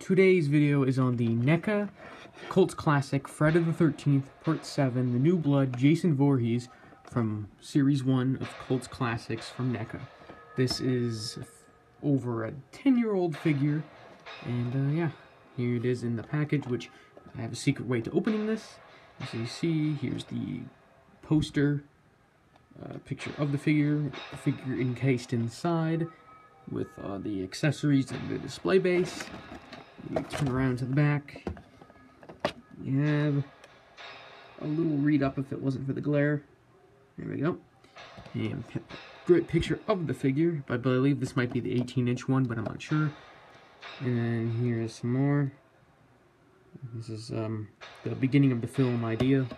Today's video is on the NECA Cult Classic Friday the 13th, Part 7, The New Blood, Jason Voorhees, from Series 1 of Cult's Classics from NECA. This is over a 10-year-old figure, and yeah, here it is in the package, which I have a secret way to opening this. As you see, here's the poster, picture of the figure encased inside, with the accessories and the display base. You turn around to the back. You have a little read up if it wasn't for the glare. There we go. And great picture of the figure. I believe this might be the 18-inch one, but I'm not sure. And then here's some more. This is the beginning of the film Ideal.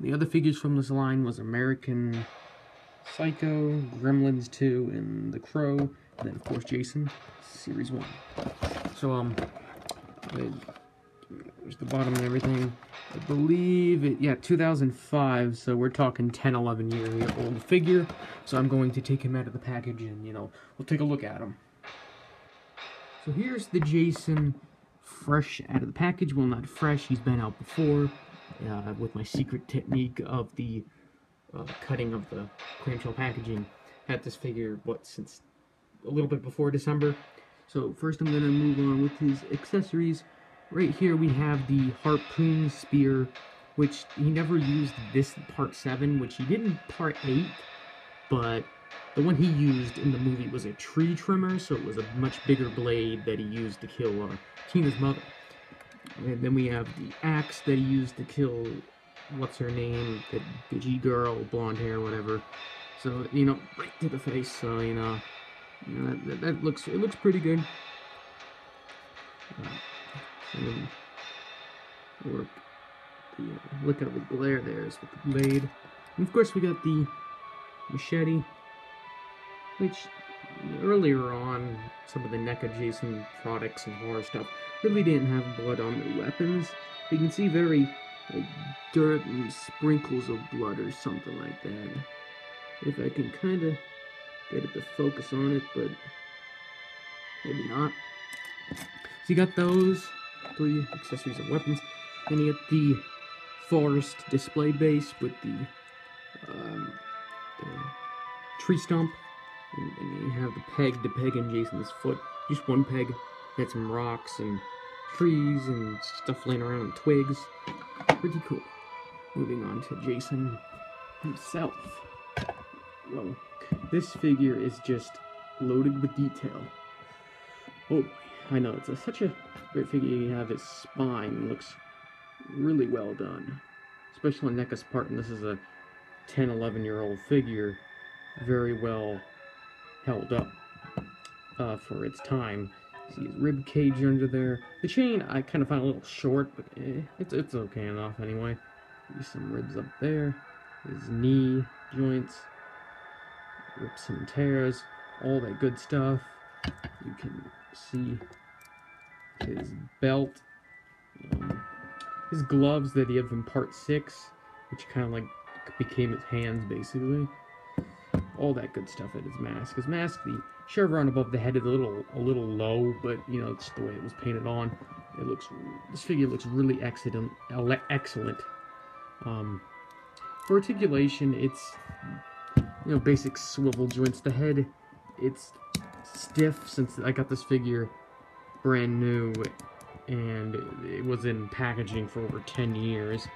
The other figures from this line was American Psycho, Gremlins 2, and The Crow, and then of course Jason, Series 1. So there's the bottom and everything. I believe it, yeah, 2005, so we're talking 10, 11 year old figure. So I'm going to take him out of the package and, you know, we'll take a look at him. So here's the Jason fresh out of the package. Well, not fresh, he's been out before, with my secret technique of the cutting of the clamshell packaging. Had this figure, since a little bit before December. So first I'm going to move on with his accessories. Right here we have the harpoon spear, which he never used this Part 7, which he did in Part 8, but the one he used in the movie was a tree trimmer, so it was a much bigger blade that he used to kill Tina's mother. And then we have the axe that he used to kill, what's her name, that bitchy girl, blonde hair, whatever. So, you know, right to the face, so, you know that looks pretty good. Look at the glare there is with the blade. And of course we got the machete, which earlier on, some of the NECA Jason products and horror stuff really didn't have blood on their weapons. You can see very dirt and sprinkles of blood or something like that. If I can kind of get it to focus on it, but maybe not. So you got those 3 accessories and weapons. Then you get the forest display base with the tree stump, and then you have the peg to peg in Jason's foot. Just one peg. Had some rocks and trees and stuff laying around and twigs. Pretty cool. Moving on to Jason himself. Well, this figure is just loaded with detail. Oh, I know, it's such a great figure. You have his spine, looks really well done. Especially on NECA's part, and this is a 10, 11-year-old figure. Very well held up for its time. See his rib cage under there. The chain I kind of found a little short, but it's okay enough anyway. There's some ribs up there. His knee joints, rips and tears, all that good stuff. You can see his belt, his gloves that he had from Part 6, which kind of like became his hands basically. All that good stuff at his mask. His mask, the chevron above the head is a little low, but you know, it's the way it was painted on. This figure looks really excellent. For articulation, it's, you know, basic swivel joints. The head, it's stiff since I got this figure brand new, and it was in packaging for over 10 years.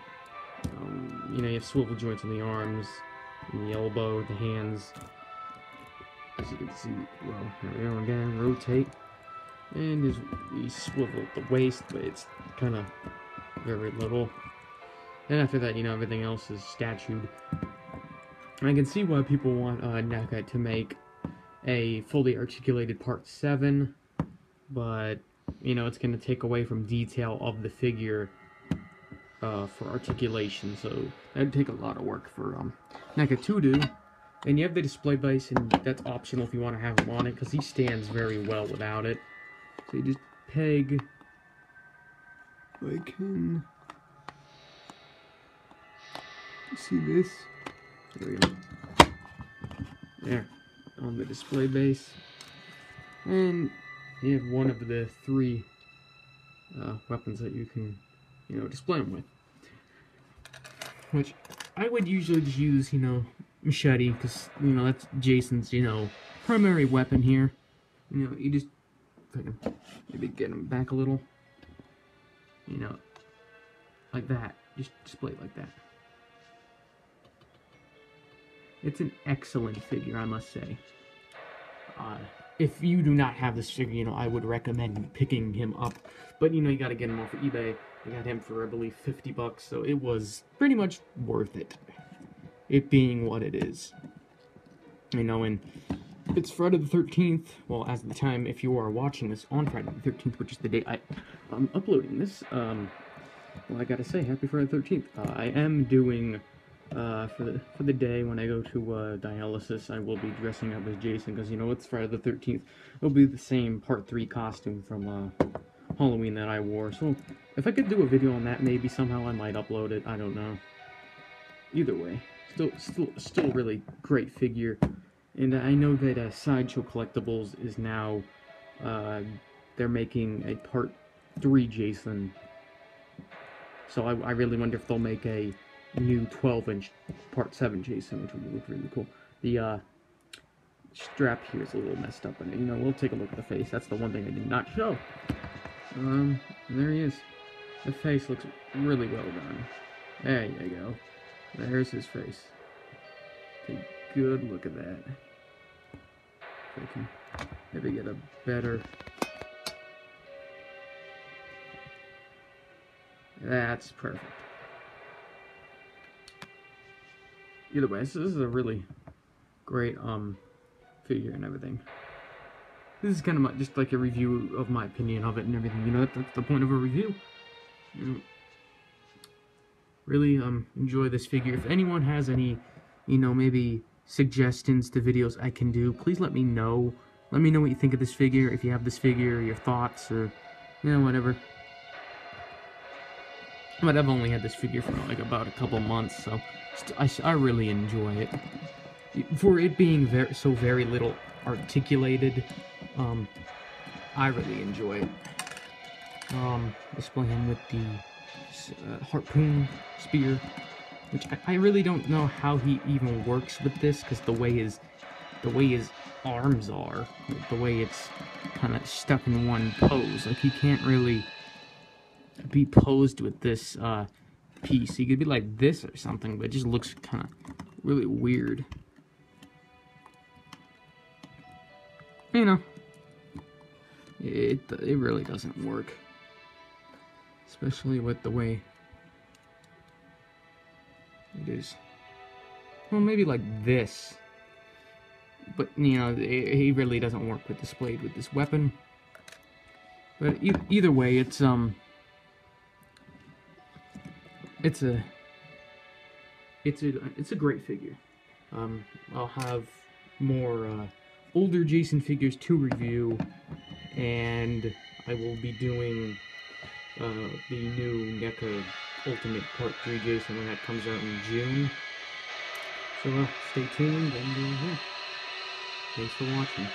You know, you have swivel joints on the arms, and the elbow, the hands. As you can see, well, here we go again, rotate. And he swiveled the waist, but it's kind of very little. And after that, you know, everything else is statued. And I can see why people want NECA to make a fully articulated Part 7, but, you know, it's going to take away from detail of the figure for articulation, so that'd take a lot of work for NECA to do. And you have the display base, and that's optional if you want to have him on it, because he stands very well without it. So you just peg, if I can see this, there we go, there, on the display base, and you have one of the 3 weapons that you can, you know, display them with. Which I would usually just use, you know, Machete, because, you know, that's Jason's, you know, primary weapon here. You know, you just, if I can maybe get him back a little, you know, like that. Just display it like that. It's an excellent figure, I must say. If you do not have this figure, you know, I would recommend picking him up. But, you know, you gotta get him off of eBay. I got him for, I believe, 50 bucks, so it was pretty much worth it. It being what it is. You know, and it's Friday the 13th. Well, as of the time, if you are watching this on Friday the 13th, which is the day I'm uploading this, well, I gotta say, happy Friday the 13th. I am doing, for the day when I go to dialysis, I will be dressing up as Jason, because, you know, it's Friday the 13th. It'll be the same Part 3 costume from Halloween that I wore. So if I could do a video on that, maybe somehow I might upload it. I don't know. Either way, still really great figure. And I know that Sideshow Collectibles is now they're making a Part 3 Jason. So I really wonder if they'll make a new 12-inch Part 7 Jason, which would look really cool. The strap here is a little messed up, and you know, we'll take a look at the face. That's the one thing I did not show. There he is. The face looks really well done. There you go. There's his face. Take a good look at that. If I can maybe get a better... That's perfect. Either way, this is a really great figure and everything. This is kind of just like a review of my opinion of it and everything. You know, that's the point of a review. You know, really enjoy this figure. If anyone has any, you know, maybe suggestions to videos I can do, please let me know. Let me know what you think of this figure. If you have this figure, your thoughts, or, you know, whatever. But I've only had this figure for like about a couple months, so I really enjoy it. For it being so very little articulated, I really enjoy it. Display him with the harpoon spear, which I really don't know how he even works with this, because the way his arms are, the way it's kind of stuck in one pose, like he can't really be posed with this piece. He could be like this or something, but it just looks kind of really weird. You know, it really doesn't work, especially with the way it is. Well, maybe like this, but you know, he really doesn't work with displayed with this weapon. But either way, it's a great figure. I'll have more older Jason figures to review, and I will be doing the new NECA Ultimate Part 3 Jason when that comes out in June. So stay tuned, and yeah, thanks for watching.